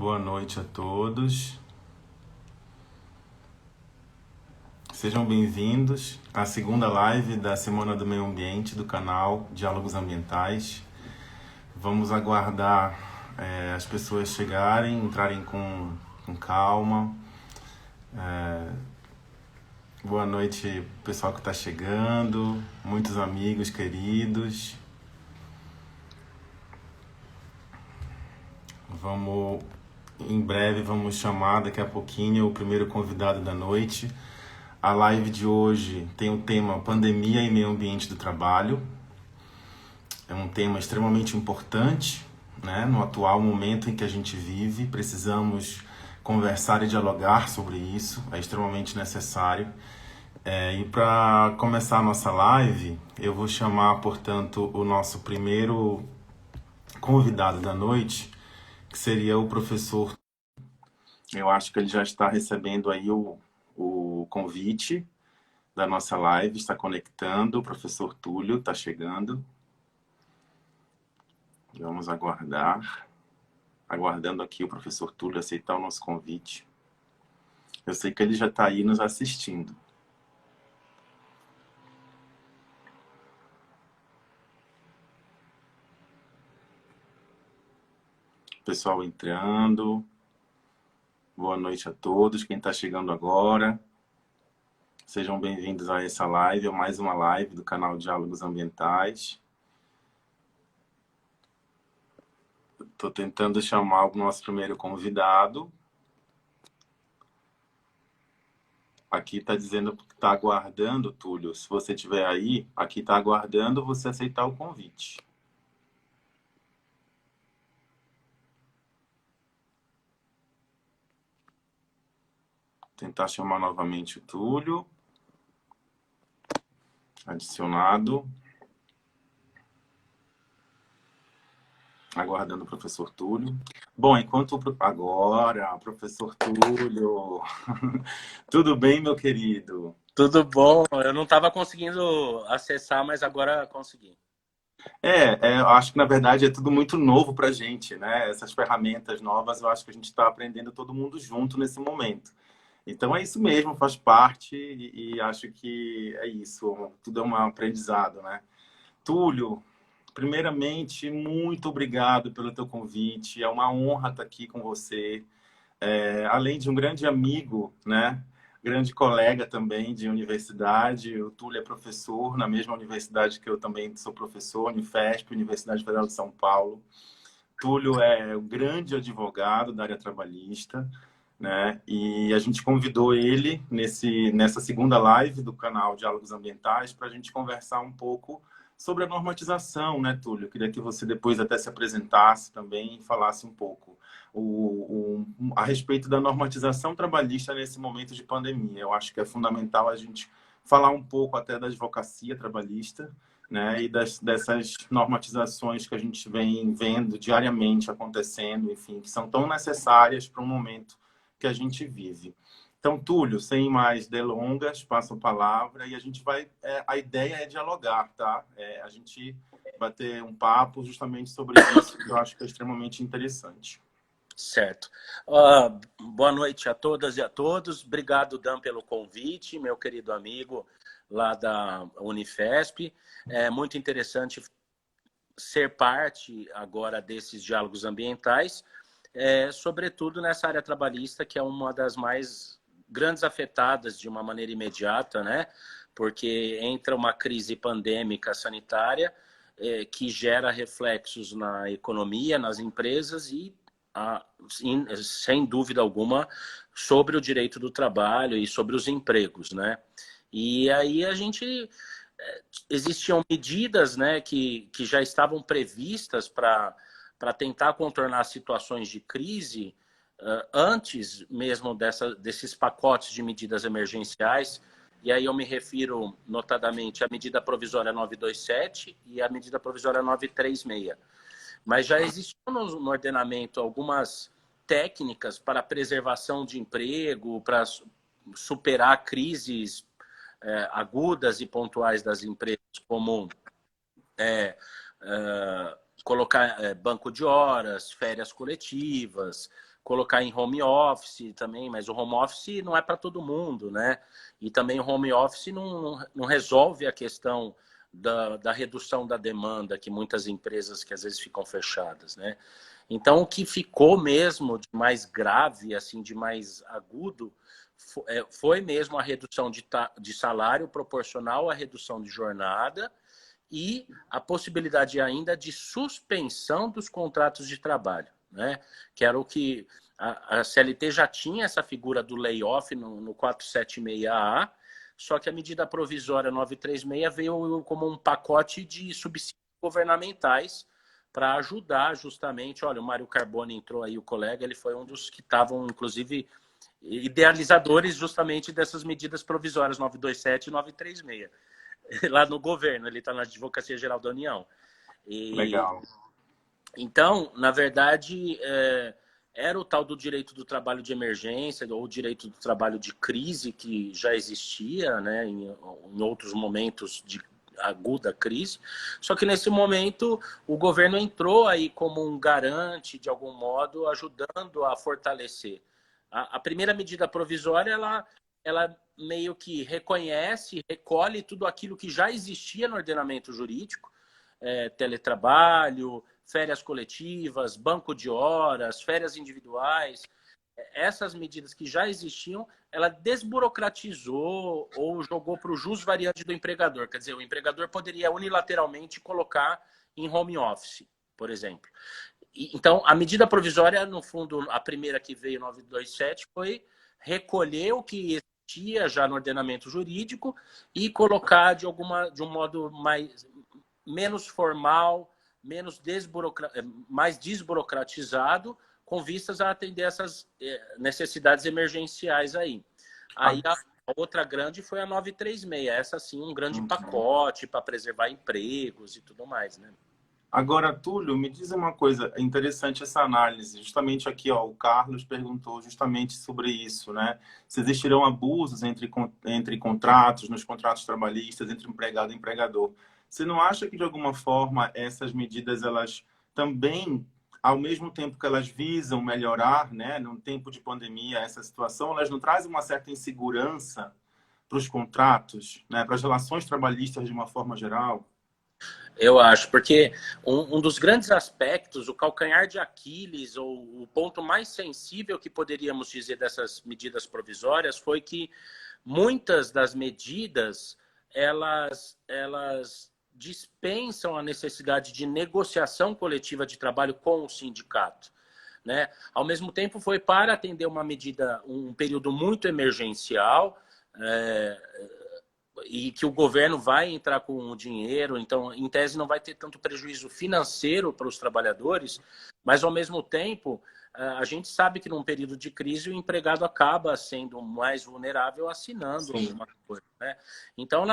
Boa noite a todos. Sejam bem-vindos à segunda live da Semana do Meio Ambiente do canal Diálogos Ambientais. Vamos aguardar as pessoas chegarem, entrarem com calma. Boa noite, pessoal que está chegando, muitos amigos queridos. Em breve vamos chamar daqui a pouquinho o primeiro convidado da noite. A live de hoje tem o tema Pandemia e Meio Ambiente do Trabalho. É um tema extremamente importante, né? No atual momento em que a gente vive, precisamos conversar e dialogar sobre isso, é extremamente necessário. E para começar a nossa live, eu vou chamar, portanto, o nosso primeiro convidado da noite, que seria o professor. Eu acho que ele já está recebendo aí o convite da nossa live, está conectando, o professor Túlio está chegando. Vamos aguardar. Aguardando aqui o professor Túlio aceitar o nosso convite. Eu sei que ele já está aí nos assistindo. Pessoal entrando. Boa noite a todos. Quem está chegando agora. Sejam bem-vindos a essa live, a mais uma live do canal Diálogos Ambientais. Estou tentando chamar o nosso primeiro convidado. Aqui está dizendo que está aguardando, Túlio. Se você estiver aí, aqui está aguardando você aceitar o convite. Tentar chamar novamente o Túlio. Adicionado. Aguardando o professor Túlio. Bom, enquanto agora, professor Túlio. Tudo bem, meu querido? Tudo bom? Eu não estava conseguindo acessar, mas agora consegui. Eu acho que na verdade é tudo muito novo para a gente, né? Essas ferramentas novas, eu acho que a gente está aprendendo todo mundo junto nesse momento. Então é isso mesmo, faz parte e acho que é isso, tudo é um aprendizado, né? Túlio, primeiramente, muito obrigado pelo teu convite, é uma honra estar aqui com você. Além de um grande amigo, né? Grande colega também de universidade, o Túlio é professor na mesma universidade que eu também sou professor, Unifesp, Universidade Federal de São Paulo. Túlio é um grande advogado da área trabalhista, né? E a gente convidou ele nessa segunda live do canal Diálogos Ambientais para a gente conversar um pouco sobre a normatização, né, Túlio? Eu queria que você depois até se apresentasse também e falasse um pouco a respeito da normatização trabalhista nesse momento de pandemia. Eu acho que é fundamental a gente falar um pouco até da advocacia trabalhista, né, e dessas normatizações que a gente vem vendo diariamente acontecendo, enfim, que são tão necessárias para um momento que a gente vive. Então, Túlio, sem mais delongas, passo a palavra e a gente vai. A ideia é dialogar, tá? A gente bater um papo justamente sobre isso, que eu acho que é extremamente interessante. Certo. Boa noite a todas e a todos. Obrigado, Dan, pelo convite, meu querido amigo lá da Unifesp. É muito interessante ser parte agora desses diálogos ambientais, sobretudo nessa área trabalhista, que é uma das mais grandes afetadas de uma maneira imediata, né? Porque entra uma crise pandêmica sanitária que gera reflexos na economia, nas empresas e, sem dúvida alguma, sobre o direito do trabalho e sobre os empregos, né? E aí a gente existiam medidas, né, que já estavam previstas para tentar contornar situações de crise antes mesmo desses pacotes de medidas emergenciais. E aí eu me refiro notadamente à medida provisória 927 e à medida provisória 936. Mas já existiam no ordenamento algumas técnicas para preservação de emprego, para superar crises agudas e pontuais das empresas, como colocar banco de horas, férias coletivas, colocar em home office também, mas o home office não é para todo mundo, né? E também o home office não resolve a questão da redução da demanda que muitas empresas que às vezes ficam fechadas, né? Então, o que ficou mesmo de mais grave, assim, de mais agudo, foi mesmo a redução de salário proporcional à redução de jornada e a possibilidade ainda de suspensão dos contratos de trabalho, né? Que era o que a CLT já tinha essa figura do layoff no 476A, só que a medida provisória 936 veio como um pacote de subsídios governamentais para ajudar justamente, olha, o Mário Carbone entrou aí, o colega, ele foi um dos que estavam, inclusive, idealizadores justamente dessas medidas provisórias 927 e 936 lá no governo, ele está na Advocacia Geral da União. Legal. Então, na verdade, era o tal do direito do trabalho de emergência ou direito do trabalho de crise que já existia, né, em outros momentos de aguda crise. Só que nesse momento o governo entrou aí como um garante, de algum modo, ajudando a fortalecer. A primeira medida provisória, ela meio que reconhece, recolhe tudo aquilo que já existia no ordenamento jurídico, teletrabalho, férias coletivas, banco de horas, férias individuais, essas medidas que já existiam, ela desburocratizou ou jogou para o jus variante do empregador. Quer dizer, o empregador poderia unilateralmente colocar em home office, por exemplo. Então, a medida provisória, no fundo, a primeira que veio, 927, foi recolher o que existia já no ordenamento jurídico e colocar de um modo menos formal, mais desburocratizado, com vistas a atender essas necessidades emergenciais aí. Aí a outra grande foi a 936, essa sim, um grande pacote para preservar empregos e tudo mais, né? Agora, Túlio, me diz uma coisa, é interessante essa análise. Justamente aqui, ó, o Carlos perguntou justamente sobre isso, né? Se existirão abusos entre contratos, nos contratos trabalhistas, entre empregado e empregador. Você não acha que, de alguma forma, essas medidas, elas também, ao mesmo tempo que elas visam melhorar, né, num tempo de pandemia, essa situação, elas não trazem uma certa insegurança para os contratos, né, para as relações trabalhistas de uma forma geral? Eu acho, porque um dos grandes aspectos, o calcanhar de Aquiles, ou o ponto mais sensível que poderíamos dizer dessas medidas provisórias foi que muitas das medidas, elas dispensam a necessidade de negociação coletiva de trabalho com o sindicato, né? Ao mesmo tempo, foi para atender uma medida, um período muito emergencial, e que o governo vai entrar com o dinheiro, então, em tese, não vai ter tanto prejuízo financeiro para os trabalhadores, mas, ao mesmo tempo, a gente sabe que num período de crise o empregado acaba sendo mais vulnerável assinando uma coisa, né? Então,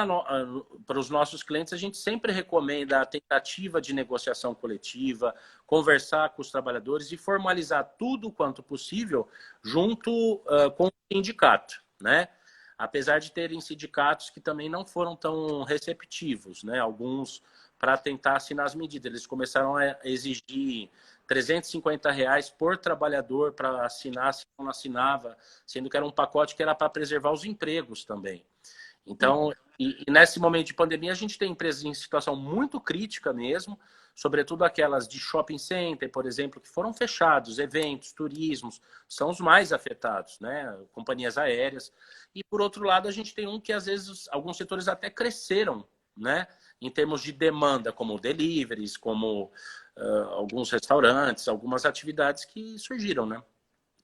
para os nossos clientes, a gente sempre recomenda a tentativa de negociação coletiva, conversar com os trabalhadores e formalizar tudo quanto possível junto com o sindicato, né? Apesar de terem sindicatos que também não foram tão receptivos, né? Alguns, para tentar assinar as medidas, eles começaram a exigir R$ 350 por trabalhador para assinar, se não assinava, sendo que era um pacote que era para preservar os empregos também. Então, e nesse momento de pandemia, a gente tem empresas em situação muito crítica mesmo, sobretudo aquelas de shopping center, por exemplo, que foram fechados, eventos, turismos, são os mais afetados, né? Companhias aéreas. E, por outro lado, a gente tem que, às vezes, alguns setores até cresceram, né? Em termos de demanda, como deliveries, como alguns restaurantes, algumas atividades que surgiram, né?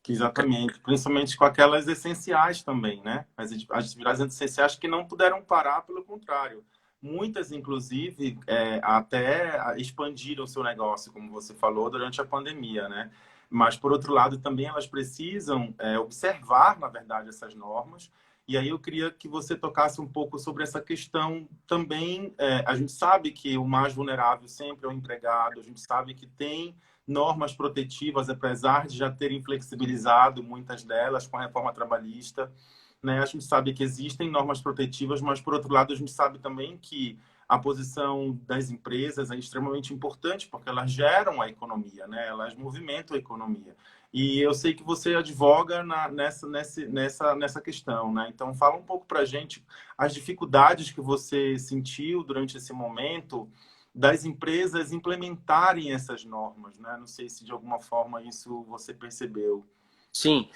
Exatamente, principalmente com aquelas essenciais também, né? As atividades essenciais que não puderam parar, pelo contrário. Muitas, inclusive, até expandiram o seu negócio, como você falou, durante a pandemia, né? Mas, por outro lado, também elas precisam observar, na verdade, essas normas. E aí eu queria que você tocasse um pouco sobre essa questão também. A gente sabe que o mais vulnerável sempre é o empregado, a gente sabe que tem normas protetivas, apesar de já terem flexibilizado muitas delas com a reforma trabalhista, né? A gente sabe que existem normas protetivas, mas, por outro lado, a gente sabe também que a posição das empresas é extremamente importante, porque elas geram a economia, né? Elas movimentam a economia. E eu sei que você advoga nessa questão, né? Então, fala um pouco para a gente as dificuldades que você sentiu durante esse momento das empresas implementarem essas normas, né? Não sei se de alguma forma isso você percebeu. Sim,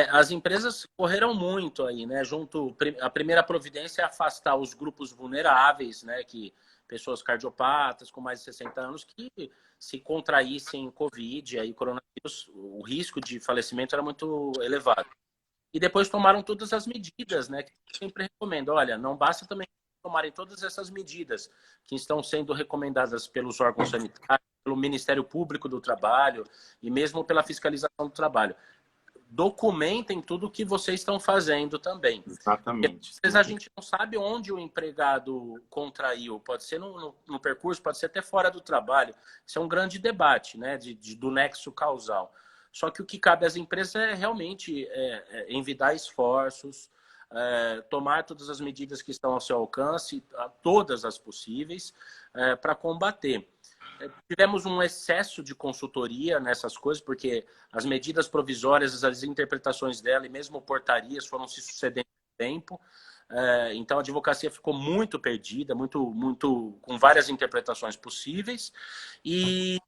as empresas correram muito aí, né? A primeira providência é afastar os grupos vulneráveis, né? Que pessoas cardiopatas com mais de 60 anos que se contraíssem Covid, aí coronavírus, o risco de falecimento era muito elevado. E depois tomaram todas as medidas, né? Que eu sempre recomendo. Olha, não basta também tomarem todas essas medidas que estão sendo recomendadas pelos órgãos sanitários, pelo Ministério Público do Trabalho e mesmo pela fiscalização do trabalho. Documentem tudo o que vocês estão fazendo também. Exatamente. Às vezes a gente não sabe onde o empregado contraiu. Pode ser no percurso, pode ser até fora do trabalho. Isso é um grande debate, né, do nexo causal. Só que o que cabe às empresas é realmente envidar esforços, tomar todas as medidas que estão ao seu alcance, todas as possíveis, para combater. Tivemos um excesso de consultoria nessas coisas, porque as medidas provisórias, as interpretações dela e mesmo portarias foram se sucedendo no tempo. Então, a advocacia ficou muito perdida, com várias interpretações possíveis. E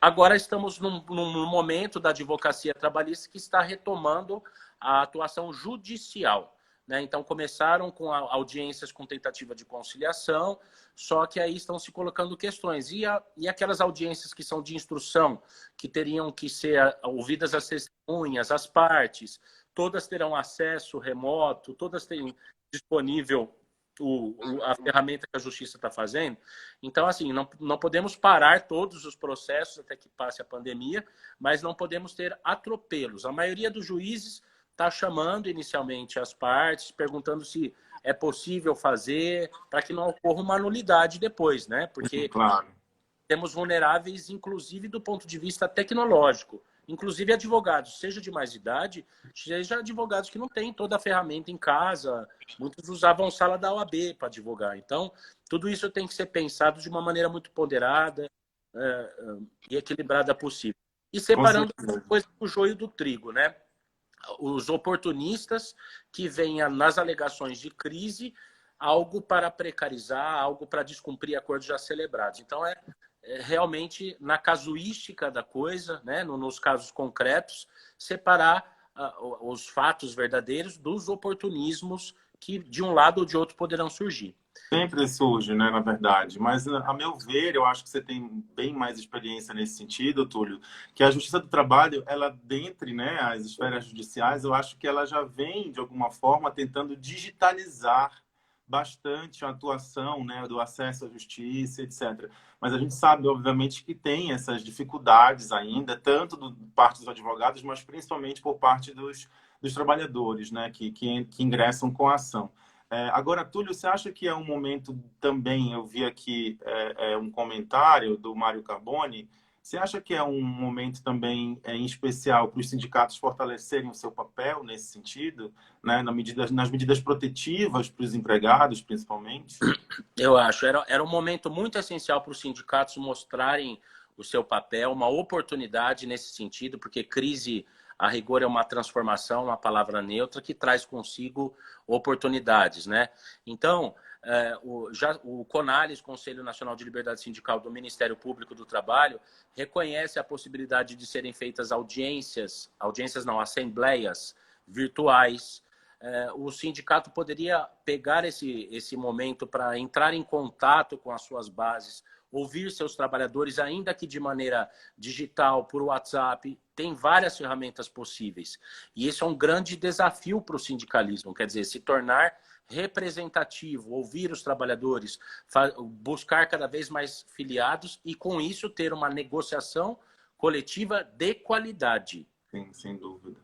agora estamos num momento da advocacia trabalhista que está retomando a atuação judicial, né? Então, começaram com audiências com tentativa de conciliação, só que aí estão se colocando questões. E aquelas audiências que são de instrução, que teriam que ser ouvidas as testemunhas, as partes, todas terão acesso remoto, todas têm disponível a ferramenta que a justiça está fazendo. Então, assim, não podemos parar todos os processos até que passe a pandemia, mas não podemos ter atropelos. A maioria dos juízes está chamando inicialmente as partes, perguntando se é possível fazer para que não ocorra uma nulidade depois, né? Porque Claro. temos vulneráveis, inclusive do ponto de vista tecnológico. Inclusive advogados, seja de mais idade, seja advogados que não têm toda a ferramenta em casa. Muitos usavam sala da OAB para advogar. Então, tudo isso tem que ser pensado de uma maneira muito ponderada e equilibrada possível. E separando depois o joio do trigo, né? Os oportunistas que venham nas alegações de crise algo para precarizar, algo para descumprir acordos já celebrados. Então, realmente, na casuística da coisa, né, nos casos concretos, separar os fatos verdadeiros dos oportunismos que, de um lado ou de outro, poderão surgir. Sempre surge, né, na verdade. Mas, a meu ver, eu acho que você tem bem mais experiência nesse sentido, Túlio, que a Justiça do Trabalho, ela, dentre, né, as esferas judiciais, eu acho que ela já vem, de alguma forma, tentando digitalizar bastante a atuação, né, do acesso à justiça, etc. Mas a gente sabe, obviamente, que tem essas dificuldades ainda, tanto do parte dos advogados, mas principalmente por parte dos trabalhadores, né, que ingressam com a ação. Agora, Túlio, você acha que é um momento também, eu vi aqui um comentário do Mário Carboni, você acha que é um momento também em especial para os sindicatos fortalecerem o seu papel nesse sentido, né, nas medidas protetivas para os empregados, principalmente? Eu acho. Era um momento muito essencial para os sindicatos mostrarem o seu papel, uma oportunidade nesse sentido, porque crise, a rigor, é uma transformação, uma palavra neutra, que traz consigo oportunidades, né? Então, o CONALES, Conselho Nacional de Liberdade Sindical do Ministério Público do Trabalho, reconhece a possibilidade de serem feitas assembleias virtuais. O sindicato poderia pegar esse momento para entrar em contato com as suas bases, ouvir seus trabalhadores, ainda que de maneira digital, por WhatsApp. Tem várias ferramentas possíveis. E isso é um grande desafio para o sindicalismo, quer dizer, se tornar representativo, ouvir os trabalhadores, buscar cada vez mais filiados e, com isso, ter uma negociação coletiva de qualidade. Sim, sem dúvida.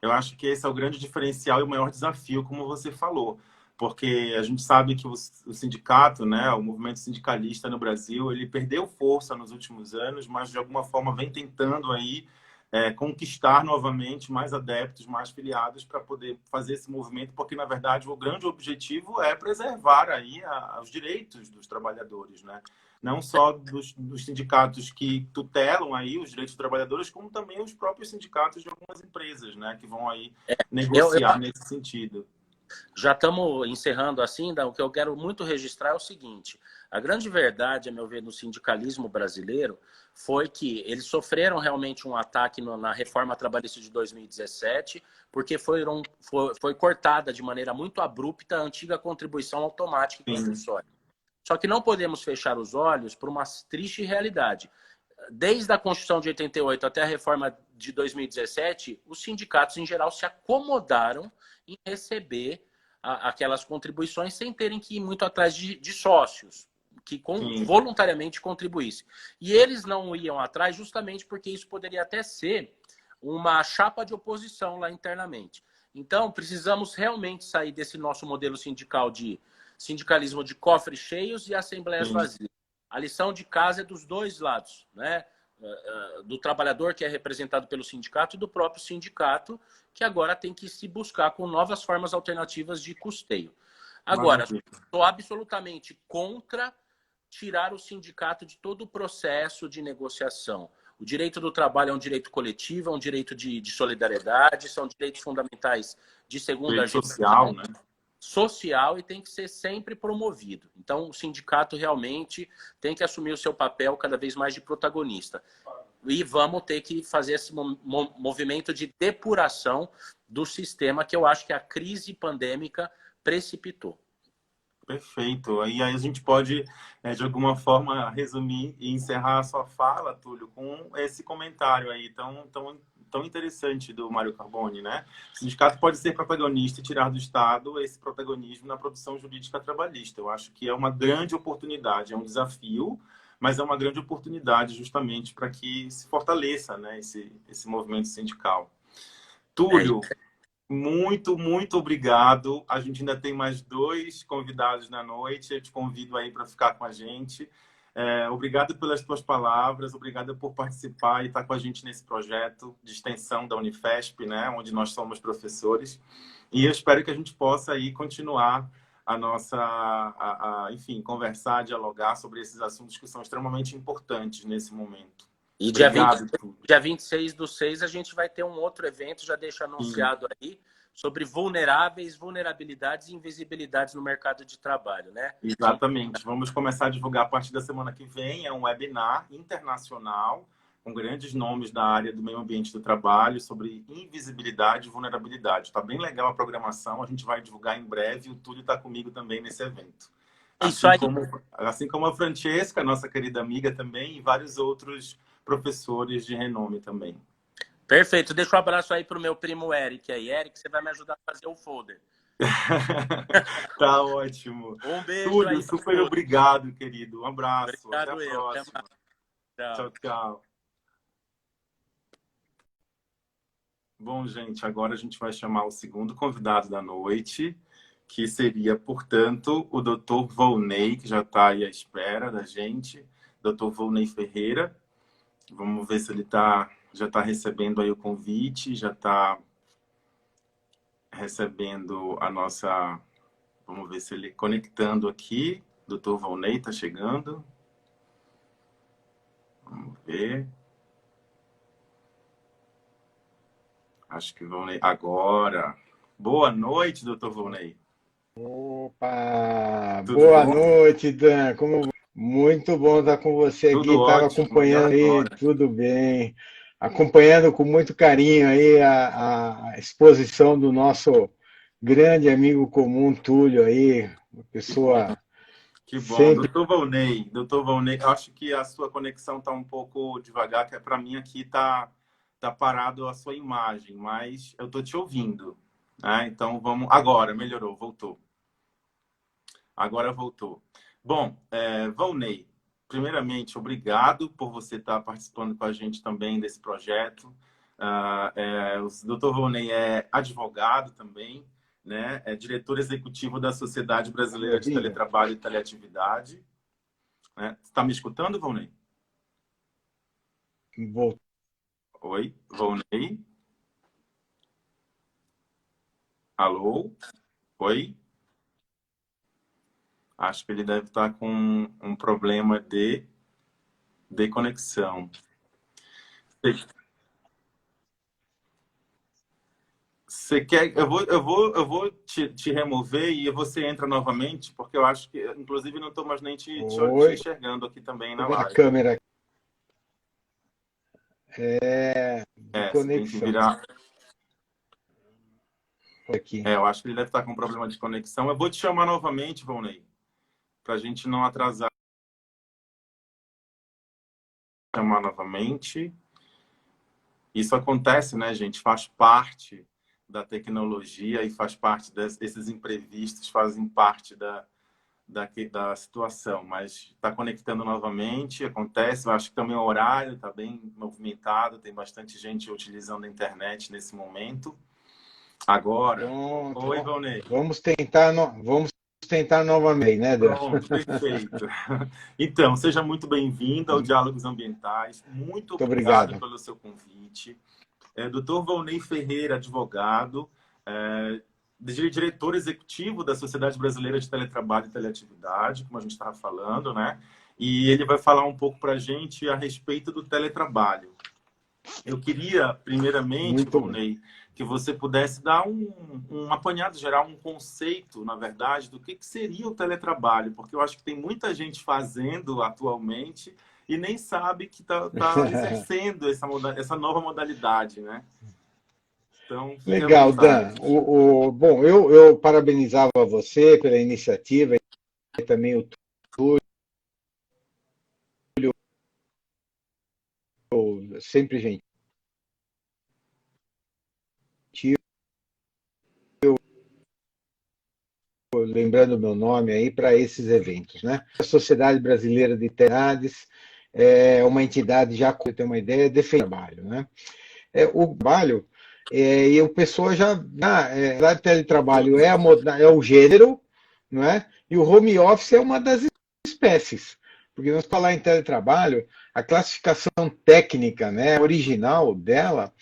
Eu acho que esse é o grande diferencial e o maior desafio, como você falou, porque a gente sabe que o sindicato, né, o movimento sindicalista no Brasil, ele perdeu força nos últimos anos, mas de alguma forma vem tentando aí conquistar novamente mais adeptos, mais filiados para poder fazer esse movimento, porque, na verdade, o grande objetivo é preservar aí os direitos dos trabalhadores, né? Não só dos sindicatos que tutelam aí os direitos dos trabalhadores, como também os próprios sindicatos de algumas empresas, né? Que vão aí negociar nesse sentido. Já estamos encerrando assim, o que eu quero muito registrar é o seguinte: a grande verdade, a meu ver, no sindicalismo brasileiro foi que eles sofreram realmente um ataque na reforma trabalhista de 2017, porque foi cortada de maneira muito abrupta a antiga contribuição automática e compulsória. Só que não podemos fechar os olhos para uma triste realidade. Desde a Constituição de 88 até a reforma de 2017, os sindicatos, em geral, se acomodaram em receber aquelas contribuições sem terem que ir muito atrás de sócios que voluntariamente contribuíssem. E eles não iam atrás justamente porque isso poderia até ser uma chapa de oposição lá internamente. Então, precisamos realmente sair desse nosso modelo sindical de sindicalismo de cofres cheios e assembleias vazias. A lição de casa é dos dois lados, né? Do trabalhador, que é representado pelo sindicato, e do próprio sindicato, que agora tem que se buscar com novas formas alternativas de custeio. Agora, estou absolutamente contra tirar o sindicato de todo o processo de negociação. O direito do trabalho é um direito coletivo, é um direito de solidariedade, são direitos fundamentais de segunda geração. Social, né? Social, e tem que ser sempre promovido. Então, o sindicato realmente tem que assumir o seu papel cada vez mais de protagonista. E vamos ter que fazer esse movimento de depuração do sistema, que eu acho que a crise pandêmica precipitou. Perfeito. E aí a gente pode, de alguma forma, resumir e encerrar a sua fala, Túlio, com esse comentário aí tão interessante do Mário Carboni, né? O sindicato pode ser protagonista e tirar do Estado esse protagonismo na produção jurídica trabalhista. Eu acho que é uma grande oportunidade, é um desafio, mas é uma grande oportunidade justamente para que se fortaleça, né, esse movimento sindical. Túlio, muito, muito obrigado. A gente ainda tem mais 2 convidados na noite. Eu te convido aí para ficar com a gente. Obrigado pelas tuas palavras, obrigado por participar e estar com a gente nesse projeto de extensão da Unifesp, né, onde nós somos professores. E eu espero que a gente possa aí continuar a nossa, enfim, conversar, dialogar sobre esses assuntos que são extremamente importantes nesse momento. E dia 26/6 a gente vai ter um outro evento, já deixo anunciado aí, sobre vulnerabilidades e invisibilidades no mercado de trabalho, né? Exatamente. Vamos começar a divulgar a partir da semana que vem. É um webinar internacional com grandes nomes da área do meio ambiente do trabalho sobre invisibilidade e vulnerabilidade. Está bem legal a programação. A gente vai divulgar em breve. O Túlio está comigo também nesse evento. Assim como a Francesca, nossa querida amiga também, e vários outros professores de renome também. Perfeito. Deixa um abraço aí para o meu primo Eric. Aí, Eric, você vai me ajudar a fazer o folder. Tá ótimo. Um beijo Túlio, aí. super obrigado, querido. Um abraço. Obrigado. Até a próxima. Tchau, tchau. Bom, gente, agora a gente vai chamar o segundo convidado da noite, que seria, portanto, o Dr. Volney, que já está aí à espera da gente. Dr. Volney Ferreira. Vamos ver se ele já está recebendo aí o convite, já está recebendo a nossa... Vamos ver se ele conectando aqui. Dr. Volney está chegando. Vamos ver. Acho que Volney agora. Boa noite, Dr. Volney. Opa! Boa noite, Dan. Muito bom estar com você aqui. Estava acompanhando aí, tudo bem. Acompanhando com muito carinho aí a exposição do nosso grande amigo comum, Túlio, aí, uma pessoa... Que bom. Dr. Volney, acho que a sua conexão está um pouco devagar, que para mim aqui tá parado a sua imagem, mas eu estou te ouvindo. Né? Então vamos... Agora, melhorou, voltou. Agora voltou. Bom, Volney, primeiramente, obrigado por você estar participando com a gente também desse projeto. O Dr. Volney é advogado também, né? É diretor executivo da Sociedade Brasileira de Teletrabalho e Teleatividade. Está me escutando, Volney? Oi, Volney? Alô? Oi? Acho que ele deve estar com um problema de conexão. Você quer? Eu vou te remover e você entra novamente, porque eu acho que, inclusive, não estou mais nem te Oi, enxergando aqui também na a live. câmera de Você tem que conexão virar. aqui. Eu acho que ele deve estar com um problema de conexão. Eu vou te chamar novamente, Volney, para a gente não atrasar. Chamar novamente. Isso acontece, né, gente? Faz parte da tecnologia e faz parte desses imprevistos, fazem parte da situação, mas está conectando novamente, acontece, eu acho que também o horário está bem movimentado, tem bastante gente utilizando a internet nesse momento. Agora, Pronto. oi, Valnei. Vamos tentar novamente, né, Dan? Pronto, perfeito. Então, seja muito bem-vindo ao Diálogos Ambientais, muito Muito obrigado obrigado. pelo seu convite. Dr. Volney Ferreira, advogado, diretor executivo da Sociedade Brasileira de Teletrabalho e Teleatividade, como a gente estava falando, né? E ele vai falar um pouco para a gente a respeito do teletrabalho. Eu queria, primeiramente, Volney, que você pudesse dar um apanhado geral, um conceito, na verdade, do que seria o teletrabalho, porque eu acho que tem muita gente fazendo atualmente e nem sabe que está exercendo essa nova modalidade, né? Então, fique à Legal, Dan. vontade. Bom, eu parabenizava você pela iniciativa e também o Túlio, sempre gentil, lembrando o meu nome aí para esses eventos, né? A Sociedade Brasileira de Teletrabalhos é uma entidade, já para ter uma ideia, defende o trabalho, né? O trabalho, e o pessoal já teletrabalho é o gênero, não é? E o home office é uma das espécies. Porque nós falar em teletrabalho, a classificação técnica, né, original dela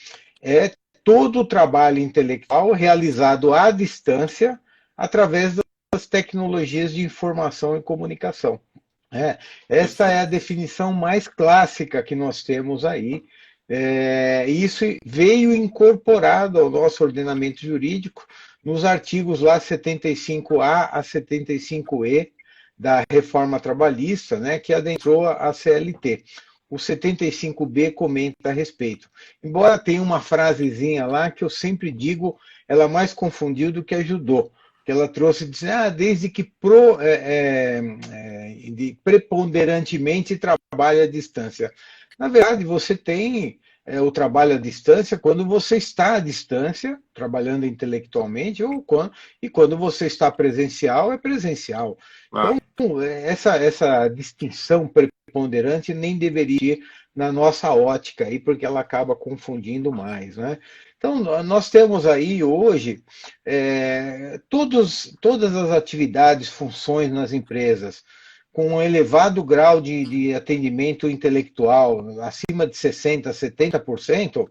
é todo o trabalho intelectual realizado à distância através das tecnologias de informação e comunicação. Essa é a definição mais clássica que nós temos aí. Isso veio incorporado ao nosso ordenamento jurídico nos artigos lá 75A a 75E da reforma trabalhista, né, que adentrou a CLT. O 75B comenta a respeito. Embora tenha uma frasezinha lá que eu sempre digo, ela mais confundiu do que ajudou, que ela trouxe, desde que preponderantemente trabalhe à distância. Na verdade, você tem o trabalho à distância quando você está à distância, trabalhando intelectualmente, e quando você está presencial, é presencial. Claro. Então, essa distinção preponderante nem deveria ir na nossa ótica, aí, porque ela acaba confundindo mais, né? Então, nós temos aí hoje todas as atividades, funções nas empresas, com um elevado grau de atendimento intelectual, acima de 60%, 70%,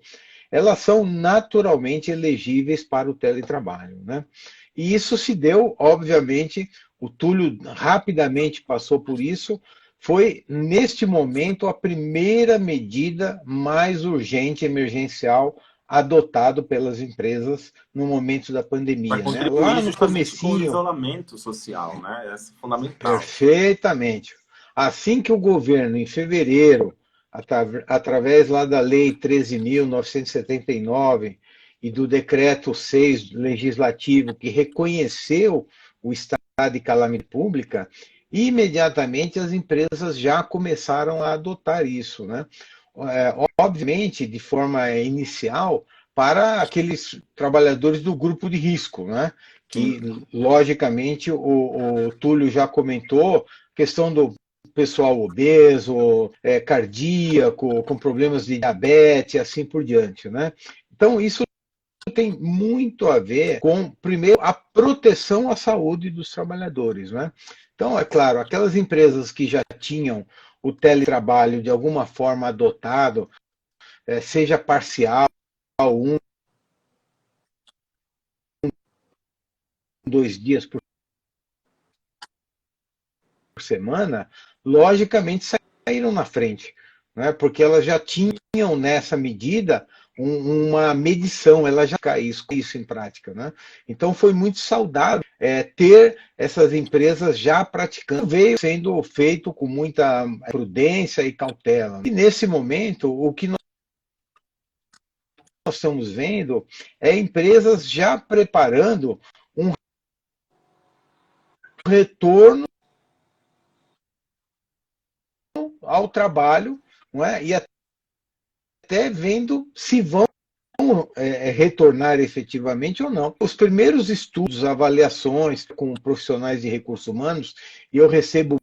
elas são naturalmente elegíveis para o teletrabalho, né? E isso se deu, obviamente, o Túlio rapidamente passou por isso, foi, neste momento, a primeira medida mais urgente, emergencial, adotado pelas empresas no momento da pandemia, Para né? contribuir Lá no justamente com o comecinho, isolamento social, né? Essa é fundamental. perfeitamente. Assim que o governo, em fevereiro, através lá da Lei 13.979 e do Decreto 6 legislativo, que reconheceu o estado de calamidade pública, imediatamente as empresas já começaram a adotar isso, né? Obviamente, de forma inicial, para aqueles trabalhadores do grupo de risco, né? Que, logicamente, o Túlio já comentou, questão do pessoal obeso, cardíaco, com problemas de diabetes e assim por diante, né? Então, isso tem muito a ver com, primeiro, a proteção à saúde dos trabalhadores, né? Então, é claro, aquelas empresas que já tinham o teletrabalho de alguma forma adotado, seja parcial, 1, 2 dias por semana, logicamente saíram na frente, né? Porque elas já tinham nessa medida uma medição, ela já caiu isso em prática, né? Então foi muito saudável ter essas empresas já praticando, veio sendo feito com muita prudência e cautela. E nesse momento, o que nós estamos vendo é empresas já preparando um retorno ao trabalho, não é? E até vendo se vão retornar efetivamente ou não. Os primeiros estudos, avaliações com profissionais de recursos humanos, e eu recebo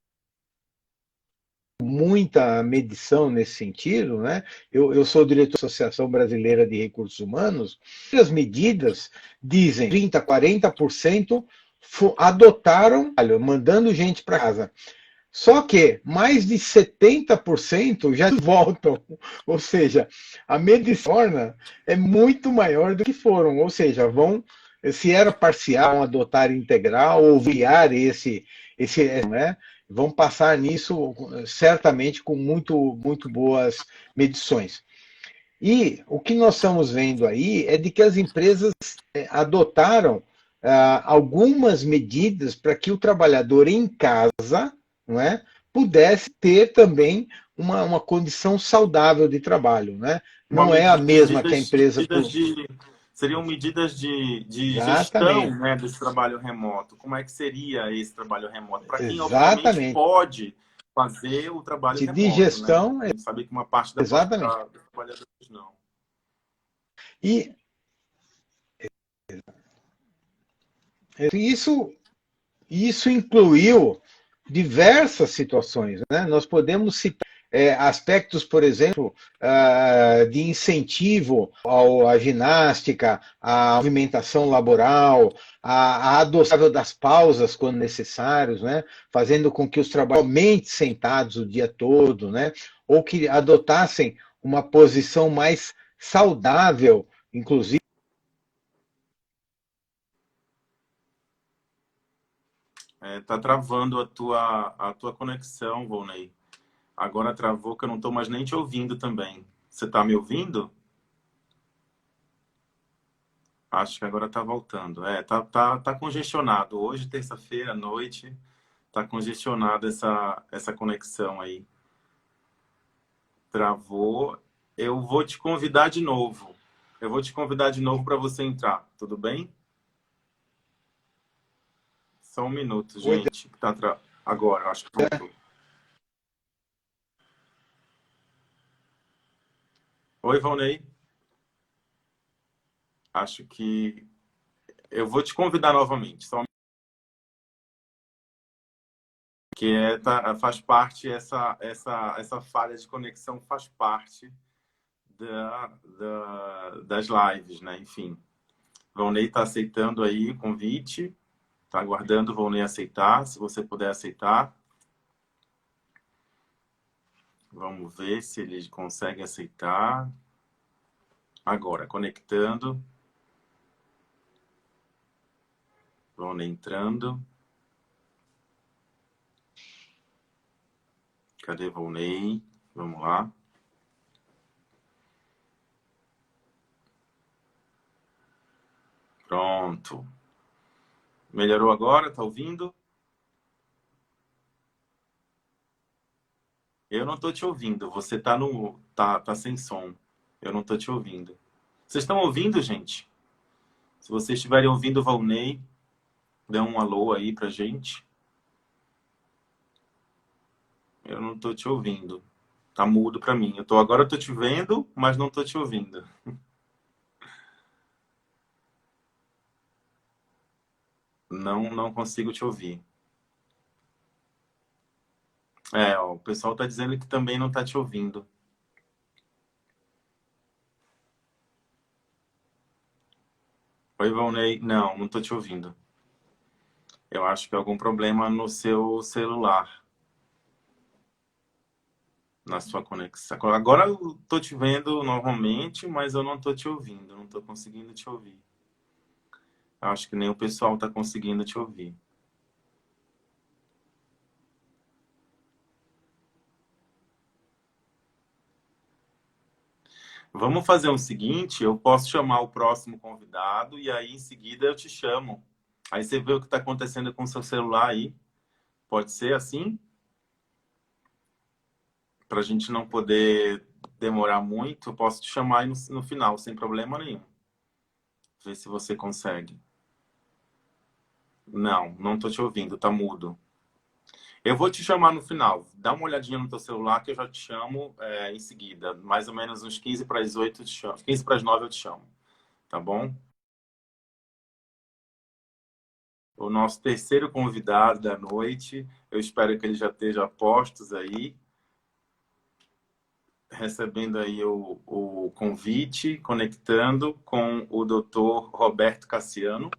muita medição nesse sentido, né? Eu sou diretor da Associação Brasileira de Recursos Humanos, e as medidas dizem 30%, 40% adotaram, mandando gente para casa. Só que mais de 70% já voltam, ou seja, a medição é muito maior do que foram, ou seja, vão, se era parcial, vão adotar integral ou criar né, vão passar nisso certamente com muito boas medições. E o que nós estamos vendo aí é de que as empresas adotaram algumas medidas para que o trabalhador em casa, não é, pudesse ter também uma condição saudável de trabalho. Né? Não é a mesma que a empresa... Seriam medidas de gestão, Exatamente. né, desse trabalho remoto. Como é que seria esse trabalho remoto? Para quem, obviamente, Exatamente. pode fazer o trabalho remoto. De gestão... Né? A gente sabe que uma parte dos trabalhadores não. E isso incluiu diversas situações. Né? Nós podemos citar aspectos, por exemplo, de incentivo à ginástica, à movimentação laboral, a adoção das pausas quando necessários, né? Fazendo com que os trabalhadores somente sentados o dia todo, né? Ou que adotassem uma posição mais saudável, inclusive. Tá travando a tua conexão, Volney. Agora travou que eu não estou mais nem te ouvindo também. Você está me ouvindo? Acho que agora está voltando. Tá congestionado. Hoje, terça-feira à noite, tá congestionado essa conexão aí. Travou. Eu vou te convidar de novo. Eu vou te convidar de novo para você entrar. Tudo bem? Só um minuto, gente. Que tá agora, acho que voltou. Oi, Volney. Acho que eu vou te convidar novamente. Que faz parte, essa falha de conexão faz parte das lives, né? Enfim. Volney está aceitando aí o convite. Está aguardando o Volney aceitar. Se você puder aceitar. Vamos ver se ele consegue aceitar. Agora, conectando. Volney entrando. Cadê Volney? Vamos lá. Pronto. Melhorou agora? Tá ouvindo? Eu não tô te ouvindo. Você tá sem som. Eu não tô te ouvindo. Vocês estão ouvindo, gente? Se vocês estiverem ouvindo o Volney, dê um alô aí pra gente. Eu não tô te ouvindo. Tá mudo pra mim. Agora eu tô te vendo, mas não tô te ouvindo. Não consigo te ouvir. O pessoal tá dizendo que também não tá te ouvindo. Oi, Volney. Não tô te ouvindo. Eu acho que é algum problema no seu celular. na sua conexão. Agora eu estou te vendo normalmente, mas eu não estou te ouvindo, não estou conseguindo te ouvir. Acho que nem o pessoal está conseguindo te ouvir. Vamos fazer o seguinte, eu posso chamar o próximo convidado e aí em seguida eu te chamo. Aí você vê o que está acontecendo com o seu celular aí. Pode ser assim? Para a gente não poder demorar muito, eu posso te chamar aí no final, sem problema nenhum. Ver se você consegue. Não estou te ouvindo, tá mudo. Eu vou te chamar no final. Dá uma olhadinha no teu celular que eu já te chamo em seguida. Mais ou menos uns 15 para as 8 eu te chamo. 15 para as 9 eu te chamo. Tá bom? O nosso terceiro convidado da noite. Eu espero que ele já esteja a postos aí. Recebendo aí o convite, conectando com o Dr. Roberto Cassiano.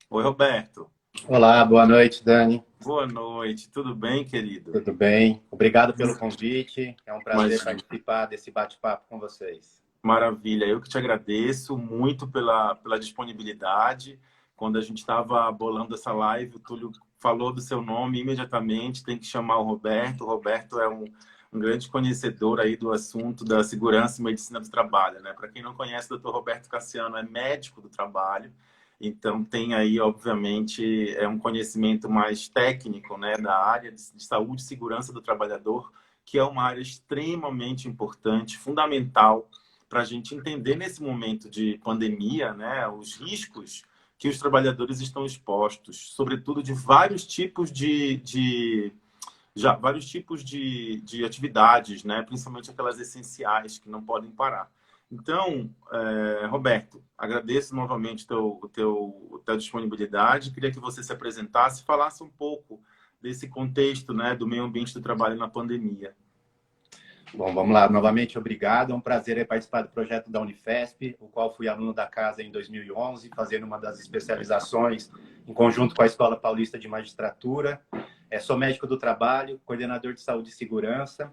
Oi, Roberto. Olá, boa noite, Dani. Boa noite, tudo bem, querido? Tudo bem. Obrigado pelo convite. É um prazer participar desse bate-papo com vocês. Maravilha, eu que te agradeço muito pela disponibilidade. Quando a gente estava bolando essa live, o Túlio falou do seu nome imediatamente, tem que chamar o Roberto. O Roberto é um grande conhecedor aí do assunto da segurança e medicina do trabalho, né? Para quem não conhece, o Dr. Roberto Cassiano é médico do trabalho, então tem aí, obviamente, um conhecimento mais técnico, né, da área de saúde e segurança do trabalhador, que é uma área extremamente importante, fundamental, para a gente entender nesse momento de pandemia, né, os riscos que os trabalhadores estão expostos, sobretudo de vários tipos de atividades, né? Principalmente aquelas essenciais que não podem parar. Então, Roberto, agradeço novamente tua disponibilidade. Queria que você se apresentasse e falasse um pouco desse contexto, né, do meio ambiente do trabalho na pandemia. Bom, vamos lá. Novamente, obrigado. É um prazer participar do projeto da Unifesp, o qual fui aluno da casa em 2011, fazendo uma das especializações em conjunto com a Escola Paulista de Magistratura. Sou médico do trabalho, coordenador de saúde e segurança.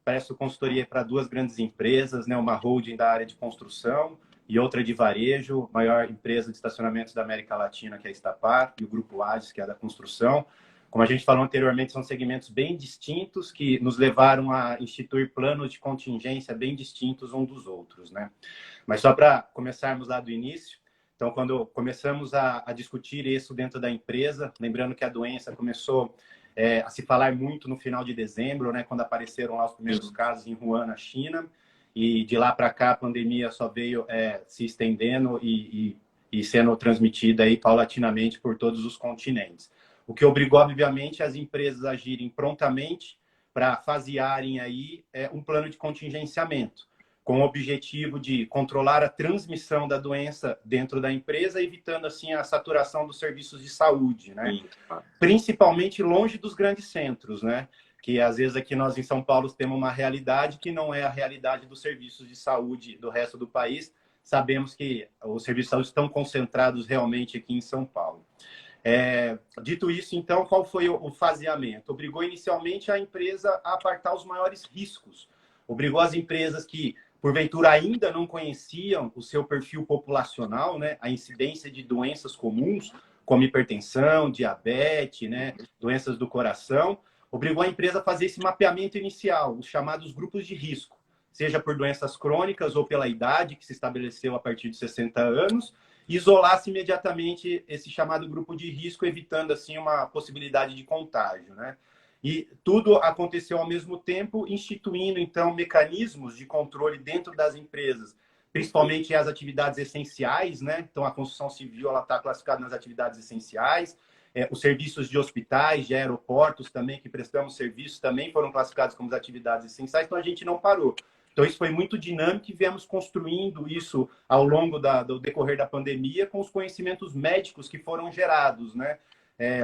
Presto consultoria para duas grandes empresas, né? Uma holding da área de construção e outra de varejo, maior empresa de estacionamentos da América Latina, que é a Estapar, e o Grupo Ades, que é a da construção. Como a gente falou anteriormente, são segmentos bem distintos que nos levaram a instituir planos de contingência bem distintos uns dos outros, né? Mas só para começarmos lá do início, então, quando começamos a discutir isso dentro da empresa, lembrando que a doença começou a se falar muito no final de dezembro, né, quando apareceram lá os primeiros casos em Wuhan, na China, e de lá para cá a pandemia só veio se estendendo e sendo transmitida aí paulatinamente por todos os continentes. O que obrigou, obviamente, as empresas a agirem prontamente para fasearem aí um plano de contingenciamento, com o objetivo de controlar a transmissão da doença dentro da empresa, evitando, assim, a saturação dos serviços de saúde, né? Principalmente longe dos grandes centros, né? Que, às vezes, aqui nós, em São Paulo, temos uma realidade que não é a realidade dos serviços de saúde do resto do país. Sabemos que os serviços de saúde estão concentrados realmente aqui em São Paulo. Dito isso, então, qual foi o faseamento? Obrigou, inicialmente, a empresa a apartar os maiores riscos. Obrigou as empresas que porventura ainda não conheciam o seu perfil populacional, né? A incidência de doenças comuns, como hipertensão, diabetes, né? Doenças do coração, obrigou a empresa a fazer esse mapeamento inicial, os chamados grupos de risco, seja por doenças crônicas ou pela idade, que se estabeleceu a partir de 60 anos, e isolasse imediatamente esse chamado grupo de risco, evitando, assim, uma possibilidade de contágio, né? E tudo aconteceu ao mesmo tempo, instituindo, então, mecanismos de controle dentro das empresas, principalmente as atividades essenciais, né? Então, a construção civil está classificada nas atividades essenciais, os serviços de hospitais, de aeroportos também, que prestamos serviços, também foram classificados como as atividades essenciais, então a gente não parou. Então, isso foi muito dinâmico e viemos construindo isso ao longo do decorrer da pandemia com os conhecimentos médicos que foram gerados, né?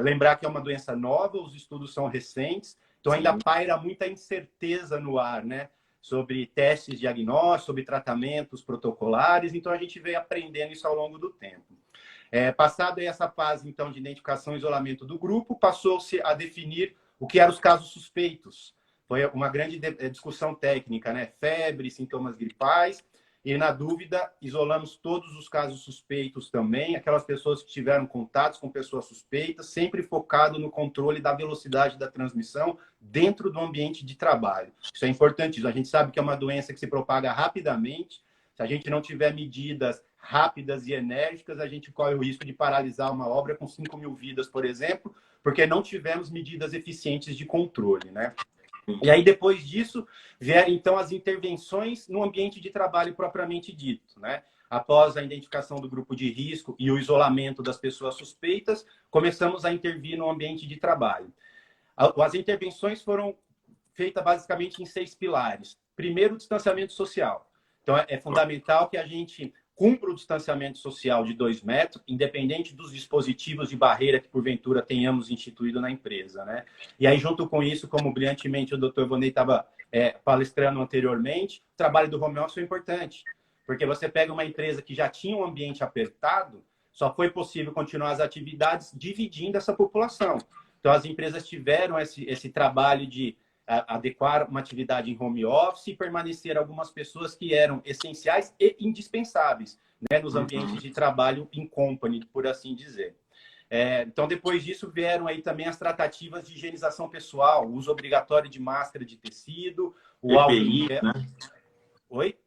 Lembrar que é uma doença nova, os estudos são recentes, então ainda paira muita incerteza no ar, né? Sobre testes diagnósticos, sobre tratamentos protocolares, então a gente veio aprendendo isso ao longo do tempo. Passada essa fase, então, de identificação e isolamento do grupo, passou-se a definir o que eram os casos suspeitos, foi uma grande discussão técnica, né? Febre, sintomas gripais. E, na dúvida, isolamos todos os casos suspeitos também, aquelas pessoas que tiveram contatos com pessoas suspeitas, sempre focado no controle da velocidade da transmissão dentro do ambiente de trabalho. Isso é importantíssimo. A gente sabe que é uma doença que se propaga rapidamente. Se a gente não tiver medidas rápidas e enérgicas, a gente corre o risco de paralisar uma obra com 5.000 vidas, por exemplo, porque não tivemos medidas eficientes de controle, né? E aí, depois disso, vieram, então, as intervenções no ambiente de trabalho propriamente dito, né? Após a identificação do grupo de risco e o isolamento das pessoas suspeitas, começamos a intervir no ambiente de trabalho. As intervenções foram feitas basicamente em 6 pilares. Primeiro, o distanciamento social. Então, é fundamental que a gente cumpra o distanciamento social de 2 metros, independente dos dispositivos de barreira que, porventura, tenhamos instituído na empresa, né? E aí, junto com isso, como brilhantemente o Dr. Vonei estava palestrando anteriormente, o trabalho do home office é importante, porque você pega uma empresa que já tinha um ambiente apertado, só foi possível continuar as atividades dividindo essa população. Então, as empresas tiveram esse trabalho de adequar uma atividade em home office e permanecer algumas pessoas que eram essenciais e indispensáveis, né, nos ambientes de trabalho in company, por assim dizer. Então, depois disso, vieram aí também as tratativas de higienização pessoal, o uso obrigatório de máscara de tecido, o álcool em gel. Né? Oi?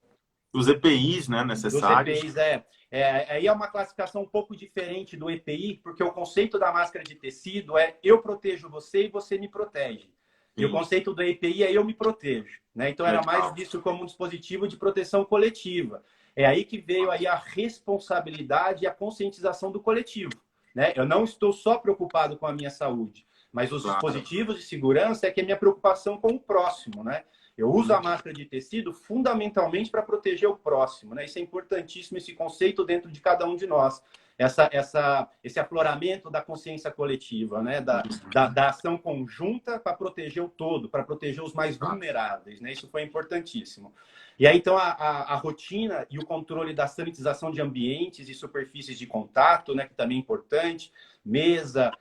Os EPIs, né, necessários. Os EPIs, aí é uma classificação um pouco diferente do EPI, porque o conceito da máscara de tecido é eu protejo você e você me protege. E o conceito do EPI é eu me protejo, né? Então, era mais visto como um dispositivo de proteção coletiva. É aí que veio aí a responsabilidade e a conscientização do coletivo, né? Eu não estou só preocupado com a minha saúde, mas os dispositivos de segurança é que é minha preocupação com o próximo, né? Eu uso a máscara de tecido fundamentalmente para proteger o próximo, né? Isso é importantíssimo, esse conceito dentro de cada um de nós. Esse afloramento da consciência coletiva, né? Da ação conjunta para proteger o todo, para proteger os mais vulneráveis, né? Isso foi importantíssimo. E aí, então, a rotina e o controle da sanitização de ambientes e superfícies de contato, né? Que também é importante. Mesa,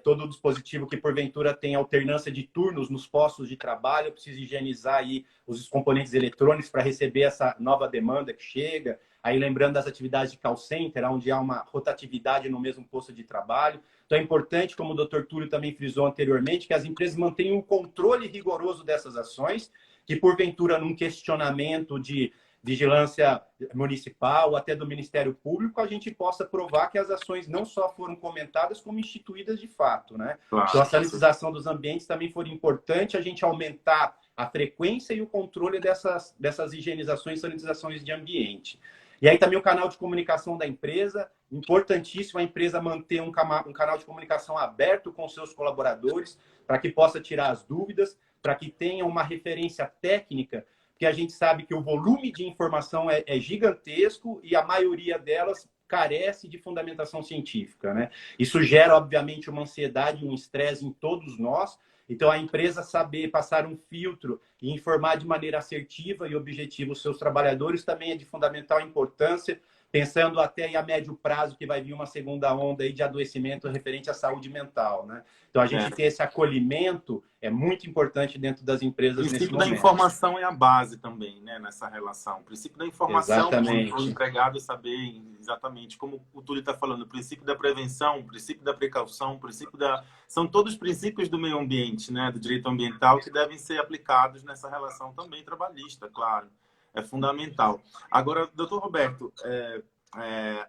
todo o dispositivo que, porventura, tem alternância de turnos nos postos de trabalho, eu preciso higienizar aí os componentes eletrônicos para receber essa nova demanda que chega. Aí, lembrando das atividades de call center, onde há uma rotatividade no mesmo posto de trabalho. Então, é importante, como o Dr. Túlio também frisou anteriormente, que as empresas mantenham um controle rigoroso dessas ações, que, porventura, num questionamento de vigilância municipal ou até do Ministério Público, a gente possa provar que as ações não só foram comentadas, como instituídas de fato, né? Claro. Então, a sanitização dos ambientes também foi importante, a gente aumentar a frequência e o controle dessas higienizações e sanitizações de ambiente. E aí também o canal de comunicação da empresa, importantíssimo a empresa manter um canal de comunicação aberto com seus colaboradores, para que possa tirar as dúvidas, para que tenha uma referência técnica, porque a gente sabe que o volume de informação é gigantesco e a maioria delas carece de fundamentação científica, né? Isso gera, obviamente, uma ansiedade, um estresse em todos nós. Então, a empresa saber passar um filtro e informar de maneira assertiva e objetiva os seus trabalhadores também é de fundamental importância, pensando até aí a médio prazo que vai vir uma segunda onda aí de adoecimento referente à saúde mental, né? Então, a gente ter esse acolhimento é muito importante dentro das empresas nesse momento. O princípio da informação é a base também, né, nessa relação. O princípio da informação, o empregado saber exatamente, como o Túlio está falando, o princípio da prevenção, o princípio da precaução, o princípio da... São todos princípios do meio ambiente, né, do direito ambiental, que devem ser aplicados nessa relação também trabalhista, claro. É fundamental. Agora, doutor Roberto,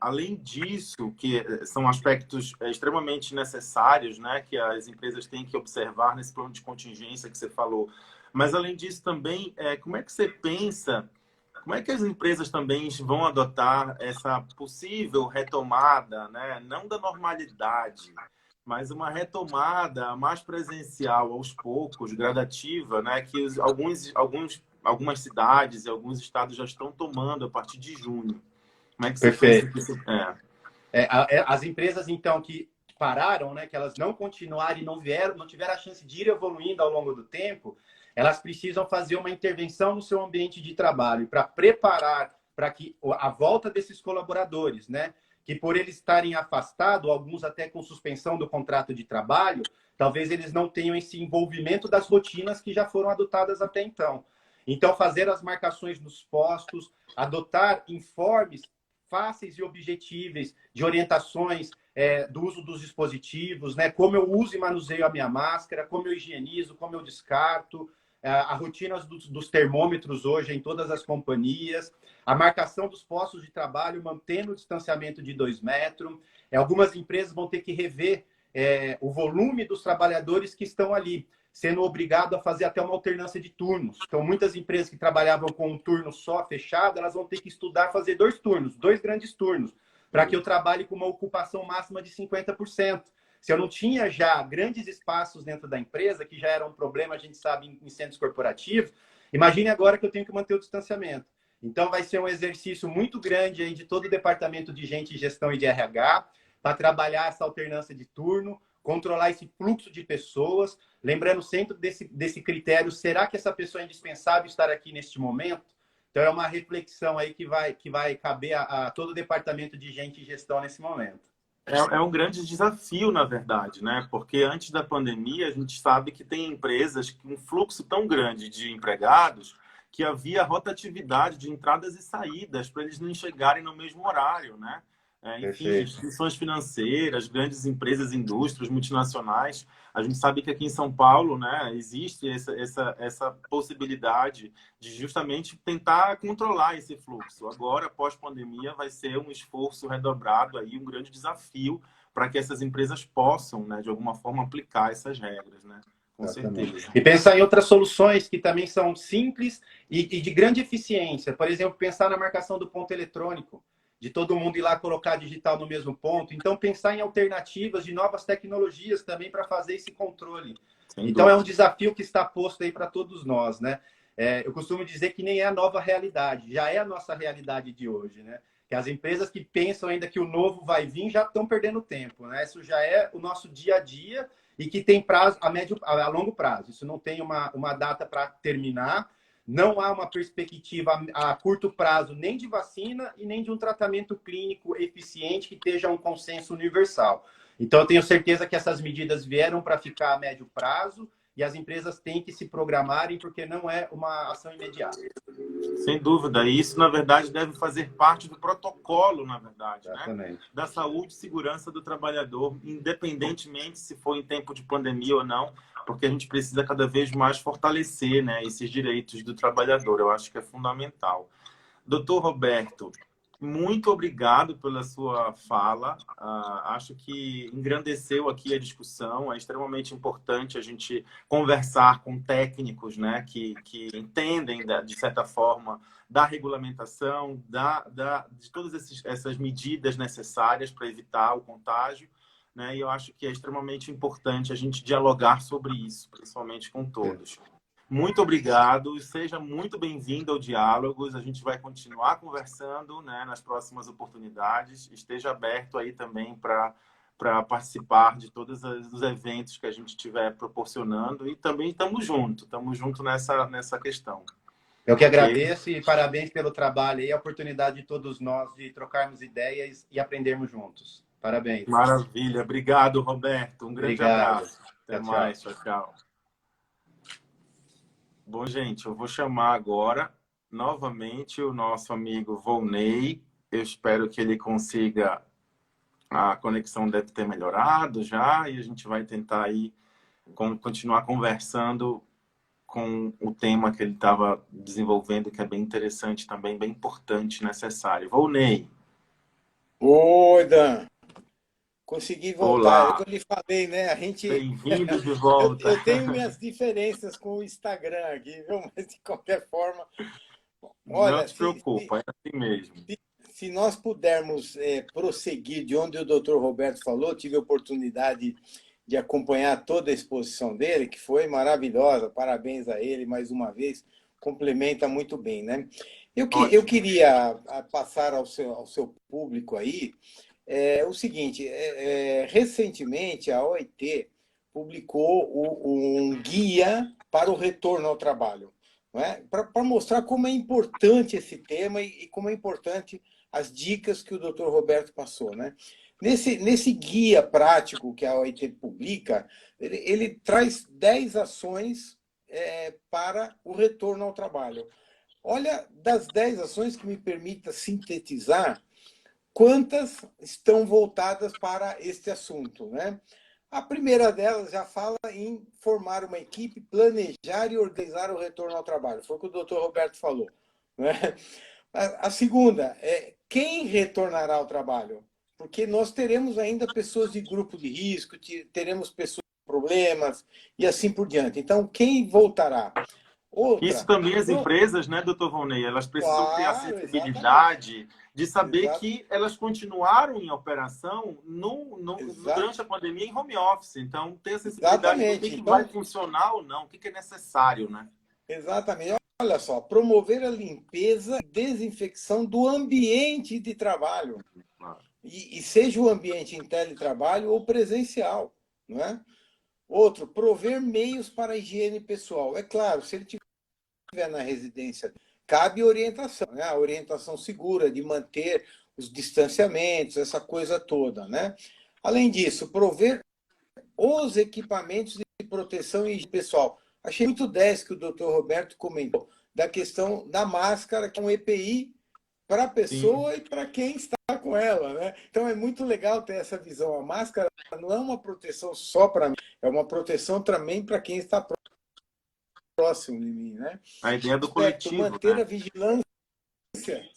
além disso, que são aspectos extremamente necessários, né, que as empresas têm que observar nesse plano de contingência que você falou, mas além disso também, como é que você pensa, como é que as empresas também vão adotar essa possível retomada, né, não da normalidade, mas uma retomada mais presencial aos poucos, gradativa, né, que algumas cidades e alguns estados já estão tomando a partir de junho. Como é que você pensa que isso... As empresas, então, que pararam, né, que elas não continuaram e não tiveram a chance de ir evoluindo ao longo do tempo, elas precisam fazer uma intervenção no seu ambiente de trabalho para preparar para que a volta desses colaboradores, né, que por eles estarem afastados, alguns até com suspensão do contrato de trabalho, talvez eles não tenham esse envolvimento das rotinas que já foram adotadas até então. Então, fazer as marcações nos postos, adotar informes fáceis e objetíveis de orientações do uso dos dispositivos, né? Como eu uso e manuseio a minha máscara, como eu higienizo, como eu descarto, a rotina dos termômetros hoje em todas as companhias, a marcação dos postos de trabalho, mantendo o distanciamento de 2 metros. Algumas empresas vão ter que rever o volume dos trabalhadores que estão ali, sendo obrigado a fazer até uma alternância de turnos. Então, muitas empresas que trabalhavam com um turno só, fechado, elas vão ter que estudar fazer 2 turnos, 2 grandes turnos, para que eu trabalhe com uma ocupação máxima de 50%. Se eu não tinha já grandes espaços dentro da empresa, que já era um problema, a gente sabe, em centros corporativos, imagine agora que eu tenho que manter o distanciamento. Então, vai ser um exercício muito grande aí de todo o departamento de gente de gestão e de RH, para trabalhar essa alternância de turno, controlar esse fluxo de pessoas, lembrando sempre desse critério, será que essa pessoa é indispensável estar aqui neste momento? Então, é uma reflexão aí que vai caber a todo o departamento de gente e gestão nesse momento. É um grande desafio, na verdade, né? Porque antes da pandemia, a gente sabe que tem empresas com um fluxo tão grande de empregados que havia rotatividade de entradas e saídas para eles não chegarem no mesmo horário, né? Enfim, instituições financeiras, grandes empresas, indústrias, multinacionais. A gente sabe que aqui em São Paulo, né, existe essa possibilidade de justamente tentar controlar esse fluxo. Agora, pós-pandemia, vai ser um esforço redobrado, aí, um grande desafio para que essas empresas possam, né, de alguma forma, aplicar essas regras, né? Com certeza. E pensar em outras soluções que também são simples e de grande eficiência. Por exemplo, pensar na marcação do ponto eletrônico, de todo mundo ir lá colocar digital no mesmo ponto. Então, pensar em alternativas de novas tecnologias também para fazer esse controle. Então, é um desafio que está posto aí para todos nós, né? Eu costumo dizer que nem é a nova realidade, já é a nossa realidade de hoje, né? Que as empresas que pensam ainda que o novo vai vir já estão perdendo tempo, né? Isso já é o nosso dia a dia e que tem prazo a longo prazo. Isso não tem uma data para terminar. Não há uma perspectiva a curto prazo nem de vacina e nem de um tratamento clínico eficiente que esteja um consenso universal. Então, eu tenho certeza que essas medidas vieram para ficar a médio prazo e as empresas têm que se programarem porque não é uma ação imediata. Sem dúvida. E isso, na verdade, deve fazer parte do protocolo, na verdade, né? Da saúde e segurança do trabalhador, independentemente se for em tempo de pandemia ou não, porque a gente precisa cada vez mais fortalecer, né, esses direitos do trabalhador. Eu acho que é fundamental. Doutor Roberto, muito obrigado pela sua fala. Acho que engrandeceu aqui a discussão. É extremamente importante a gente conversar com técnicos, né, que entendem, de certa forma, da regulamentação, de todas essas medidas necessárias para evitar o contágio. Né? E eu acho que é extremamente importante a gente dialogar sobre isso, principalmente com todos. Muito obrigado, seja muito bem-vindo ao Diálogos. A gente vai continuar conversando, né, nas próximas oportunidades. Esteja aberto aí também para participar de todos os eventos que a gente estiver proporcionando. E também estamos juntos nessa questão. Eu que agradeço e parabéns pelo trabalho e a oportunidade de todos nós de trocarmos ideias e aprendermos juntos. Parabéns. Maravilha. Obrigado, Roberto. Um grande abraço. Até mais. Tchau, tchau. Bom, gente, eu vou chamar agora novamente o nosso amigo Volney. Eu espero que ele consiga... A conexão deve ter melhorado já e a gente vai tentar aí continuar conversando com o tema que ele estava desenvolvendo, que é bem interessante também, bem importante, necessário. Volney. Oi, Dan. Consegui voltar. Olá. É o que eu lhe falei, né? A gente... Bem-vindo de volta. Eu tenho minhas diferenças com o Instagram aqui, viu? Mas, de qualquer forma... Olha, não se preocupa, é assim mesmo. Se nós pudermos prosseguir de onde o Dr. Roberto falou, tive a oportunidade de acompanhar toda a exposição dele, que foi maravilhosa. Parabéns a ele mais uma vez. Complementa muito bem, né? Eu queria passar ao seu público aí o seguinte, recentemente a OIT publicou um guia para o retorno ao trabalho, não é? Para mostrar como é importante esse tema e como é importante as dicas que o Dr. Roberto passou, né? Nesse guia prático que a OIT publica, ele traz 10 ações para o retorno ao trabalho. Olha, das 10 ações que me permita sintetizar, quantas estão voltadas para este assunto, né? A primeira delas já fala em formar uma equipe, planejar e organizar o retorno ao trabalho. Foi o que o Dr. Roberto falou, né? A segunda é quem retornará ao trabalho? Porque nós teremos ainda pessoas de grupo de risco, teremos pessoas com problemas e assim por diante. Então, quem voltará? Isso Outra. também as empresas, né, doutor Volney, elas precisam ter a Claro, exatamente. sensibilidade de saber que elas continuaram em operação durante a pandemia em home office. Então, ter a sensibilidade do que Então, vai funcionar ou não, o que é necessário, né? Exatamente. Olha só, promover a limpeza e desinfecção do ambiente de trabalho. E seja o ambiente em teletrabalho ou presencial, não é? Outro, prover meios para a higiene pessoal. É claro, se ele estiver na residência, cabe orientação, né? A orientação segura de manter os distanciamentos, essa coisa toda, né? Além disso, prover os equipamentos de proteção e higiene pessoal. Achei muito 10 que o doutor Roberto comentou, da questão da máscara, que é um EPI para a pessoa e para quem está com ela, né? Então é muito legal ter essa visão. A máscara não é uma proteção só para mim, é uma proteção também para quem está próximo de mim, né? A ideia do Aspecto, coletivo, manter né? a vigilância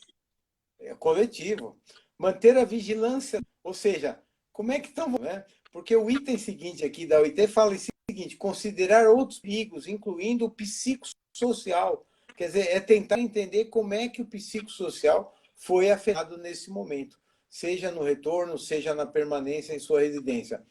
coletivo, manter a vigilância, ou seja, como é que estão, né? Porque o item seguinte aqui da OIT fala o seguinte: considerar outros perigos, incluindo o psicossocial. Quer dizer, é tentar entender como é que o psicossocial foi afetado nesse momento, seja no retorno, seja na permanência em sua residência.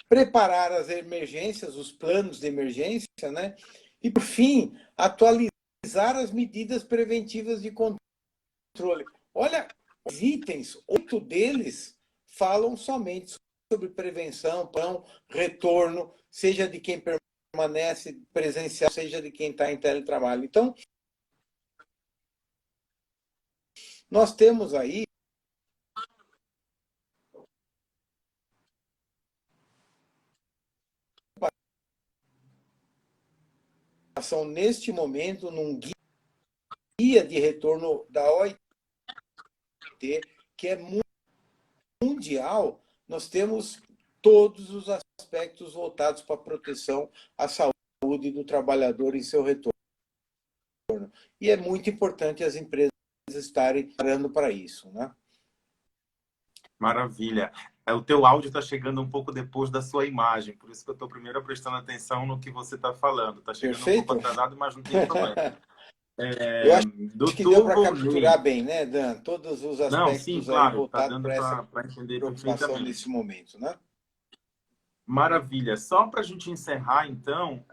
Preparar as emergências, os planos de emergência, né? E, por fim, atualizar as medidas preventivas de controle. Olha, os itens, 8 deles falam somente sobre prevenção, retorno, seja de quem permanece presencial, seja de quem está em teletrabalho. Então, nós temos aí neste momento num guia de retorno da OIT, que é mundial. Nós temos todos os aspectos voltados para a proteção à saúde do trabalhador em seu retorno. E é muito importante as empresas estarem preparando para isso, né? Maravilha. O teu áudio está chegando um pouco depois da sua imagem, por isso que eu estou primeiro prestando atenção no que você está falando. Está chegando um pouco atrasado, mas não tem problema. Eu acho que deu para Volney. capturar bem, né, Dan? Todos os aspectos não, sim, aí claro, voltados dando para essa para entender preocupação perfeitamente. nesse momento, né? Maravilha. Só para a gente encerrar, então,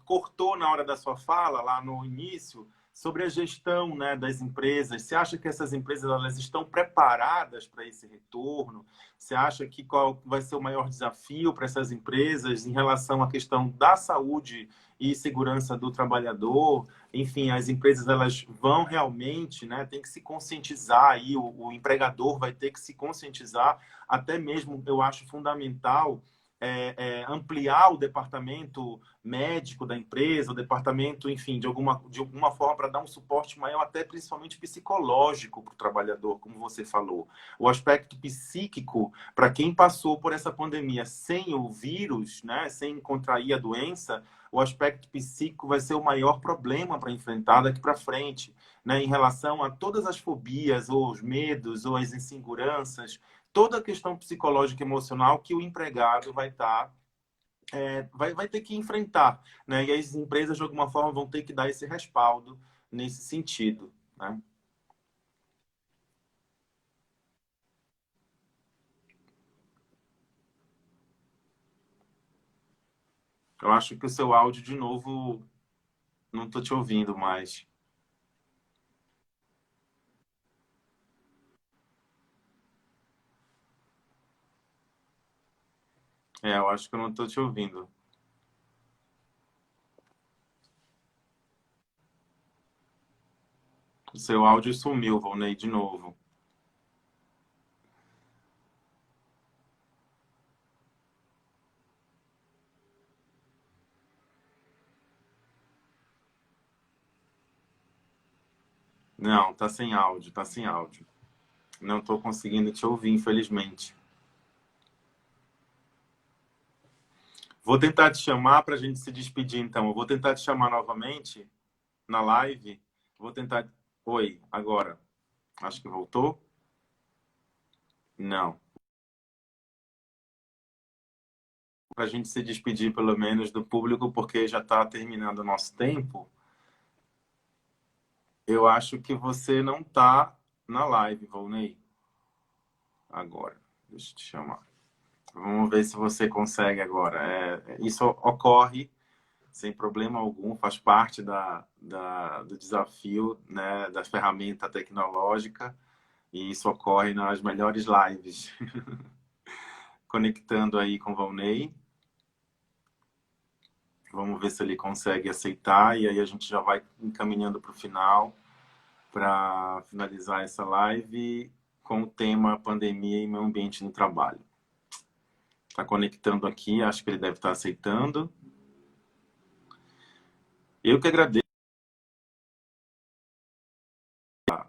cortou na hora da sua fala, lá no início, sobre a gestão, né, das empresas. Você acha que essas empresas elas estão preparadas para esse retorno? Você acha que qual vai ser o maior desafio para essas empresas em relação à questão da saúde e segurança do trabalhador? Enfim, as empresas elas vão realmente, né, tem que se conscientizar aí, o empregador vai ter que se conscientizar, até mesmo eu acho fundamental ampliar o departamento médico da empresa, o departamento, enfim, de alguma forma para dar um suporte maior, até principalmente psicológico para o trabalhador, como você falou. O aspecto psíquico, para quem passou por essa pandemia sem o vírus, né, sem contrair a doença, o aspecto psíquico vai ser o maior problema para enfrentar daqui para frente, né, em relação a todas as fobias, ou os medos, ou as inseguranças, toda a questão psicológica e emocional que o empregado vai estar vai ter que enfrentar, né? E as empresas de alguma forma vão ter que dar esse respaldo nesse sentido, né? Eu acho que o seu áudio de novo não estou te ouvindo mais. Eu acho que eu não estou te ouvindo. O seu áudio sumiu, Volney, de novo. Não, tá sem áudio, tá sem áudio. Não estou conseguindo te ouvir, infelizmente. Vou tentar te chamar para a gente se despedir, então. Eu vou tentar te chamar novamente na live. Vou tentar... Oi, agora. Acho que voltou? Não. Para a gente se despedir, pelo menos, do público, porque já está terminando o nosso tempo. Eu acho que você não está na live, Volney. Agora, deixa eu te chamar. Vamos ver se você consegue agora. Isso ocorre sem problema algum, faz parte do desafio, né, da ferramenta tecnológica, e isso ocorre nas melhores lives. Conectando aí com o Volney. Vamos ver se ele consegue aceitar, e aí a gente já vai encaminhando para o final, para finalizar essa live com o tema pandemia e meio ambiente no trabalho. Está conectando aqui, acho que ele deve estar aceitando. Eu que agradeço.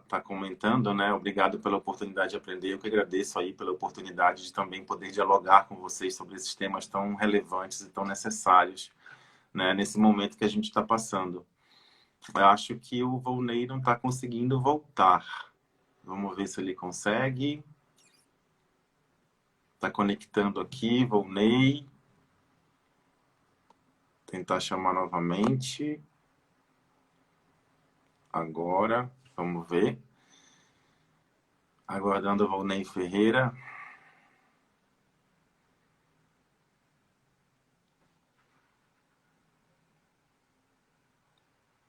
Tá comentando, né? Obrigado pela oportunidade de aprender. Eu que agradeço aí pela oportunidade de também poder dialogar com vocês sobre esses temas tão relevantes e tão necessários, né? Nesse momento que a gente está passando. Eu acho que o Volney não está conseguindo voltar. Vamos ver se ele consegue. Está conectando aqui, Volney. Tentar chamar novamente. Agora, vamos ver. Aguardando o Volney Ferreira.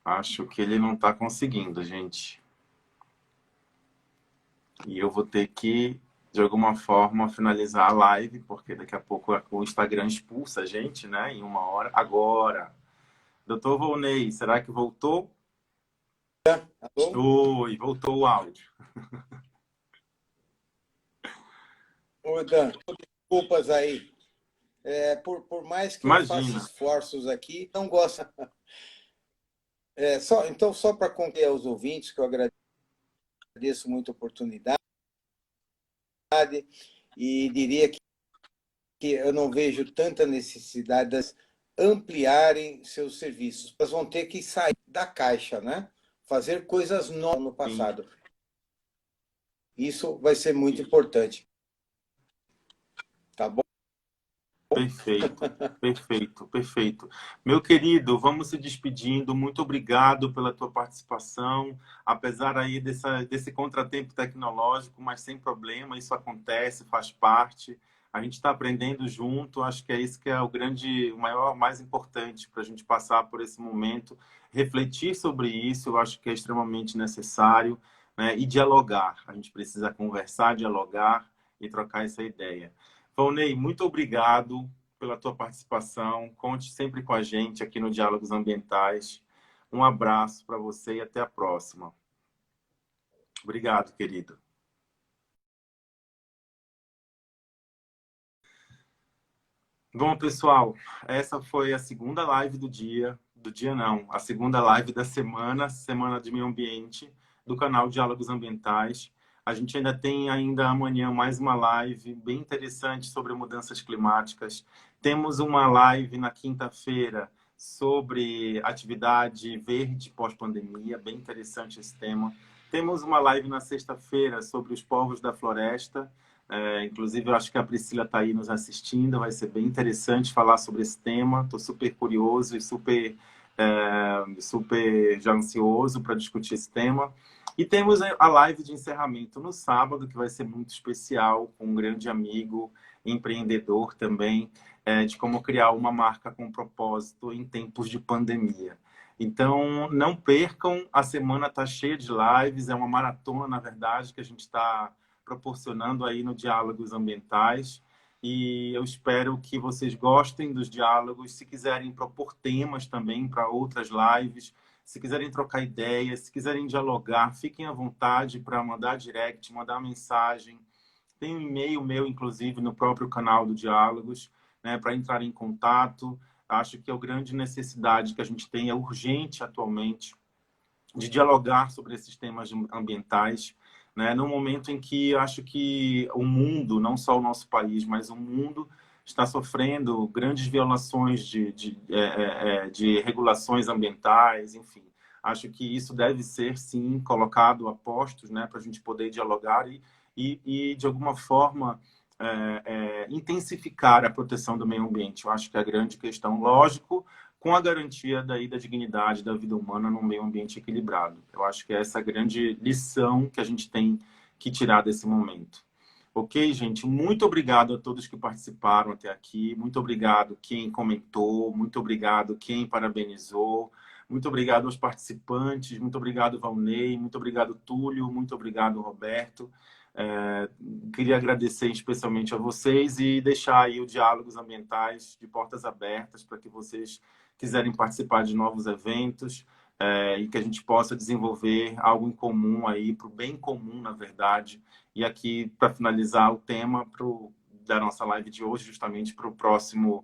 Acho que ele não está conseguindo, gente. E eu vou ter que, de alguma forma, finalizar a live, porque daqui a pouco o Instagram expulsa a gente, né? Em 1 hora. Agora. Doutor Volney, será que voltou? Oi, voltou o áudio. Ô, Dan, desculpas aí. Por mais que Imagina. eu faça esforços aqui, não gosta. Então, só para concluir aos ouvintes, que eu agradeço muito a oportunidade e diria que eu não vejo tanta necessidade de ampliarem seus serviços. Elas vão ter que sair da caixa, né? Fazer coisas novas no passado. Sim. Isso vai ser muito importante. Tá bom? Perfeito, perfeito, perfeito. Meu querido, vamos se despedindo. Muito obrigado pela tua participação. Apesar aí desse contratempo tecnológico, mas sem problema, isso acontece, faz parte. A gente está aprendendo junto. Acho que é isso que é o maior, mais importante para a gente passar por esse momento. Refletir sobre isso, eu acho que é extremamente necessário, né? E dialogar. A gente precisa conversar, dialogar e trocar essa ideia. Volney, muito obrigado pela tua participação. Conte sempre com a gente aqui no Diálogos Ambientais. Um abraço para você e até a próxima. Obrigado, querido. Bom, pessoal, essa foi a segunda live do dia não, a segunda live da semana de meio ambiente, do canal Diálogos Ambientais. A gente ainda tem amanhã mais uma live bem interessante sobre mudanças climáticas. Temos uma live na quinta-feira sobre atividade verde pós-pandemia, bem interessante esse tema. Temos uma live na sexta-feira sobre os povos da floresta. Inclusive, eu acho que a Priscila está aí nos assistindo. Vai ser bem interessante falar sobre esse tema. Estou super curioso e super já ansioso para discutir esse tema. E temos a live de encerramento no sábado, que vai ser muito especial, com um grande amigo, empreendedor também, de como criar uma marca com propósito em tempos de pandemia. Então, não percam, a semana está cheia de lives, é uma maratona, na verdade, que a gente está proporcionando aí no Diálogos Ambientais. E eu espero que vocês gostem dos diálogos. Se quiserem propor temas também para outras lives, se quiserem trocar ideias, se quiserem dialogar, fiquem à vontade para mandar direct, mandar mensagem. Tem um e-mail meu, inclusive, no próprio canal do Diálogos, né, para entrar em contato. Acho que a grande necessidade que a gente tem é urgente atualmente de dialogar sobre esses temas ambientais, né? No momento em que eu acho que o mundo, não só o nosso país, mas o mundo está sofrendo grandes violações de regulações ambientais, enfim. Acho que isso deve ser, sim, colocado a postos, né, para a gente poder dialogar e de alguma forma, intensificar a proteção do meio ambiente. Eu acho que é a grande questão, lógico, com a garantia da dignidade da vida humana num meio ambiente equilibrado. Eu acho que é essa grande lição que a gente tem que tirar desse momento. Ok, gente? Muito obrigado a todos que participaram até aqui. Muito obrigado quem comentou. Muito obrigado quem parabenizou. Muito obrigado aos participantes. Muito obrigado, Valnei. Muito obrigado, Túlio. Muito obrigado, Roberto. Queria agradecer especialmente a vocês e deixar aí o Diálogos Ambientais de portas abertas para que vocês quiserem participar de novos eventos e que a gente possa desenvolver algo em comum aí, para o bem comum, na verdade. E aqui, para finalizar o tema da nossa live de hoje, justamente para o próximo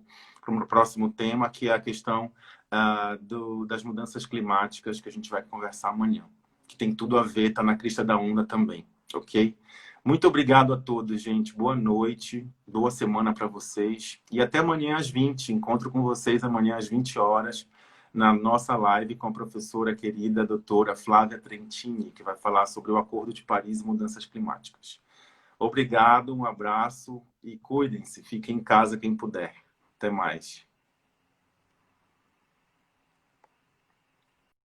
tema, que é a questão das mudanças climáticas, que a gente vai conversar amanhã, que tem tudo a ver, está na crista da onda também, ok? Muito obrigado a todos, gente. Boa noite, boa semana para vocês. E até amanhã às 20. Encontro com vocês amanhã às 20 horas na nossa live com a professora querida, a doutora Flávia Trentini, que vai falar sobre o Acordo de Paris e mudanças climáticas. Obrigado, um abraço e cuidem-se. Fiquem em casa quem puder. Até mais.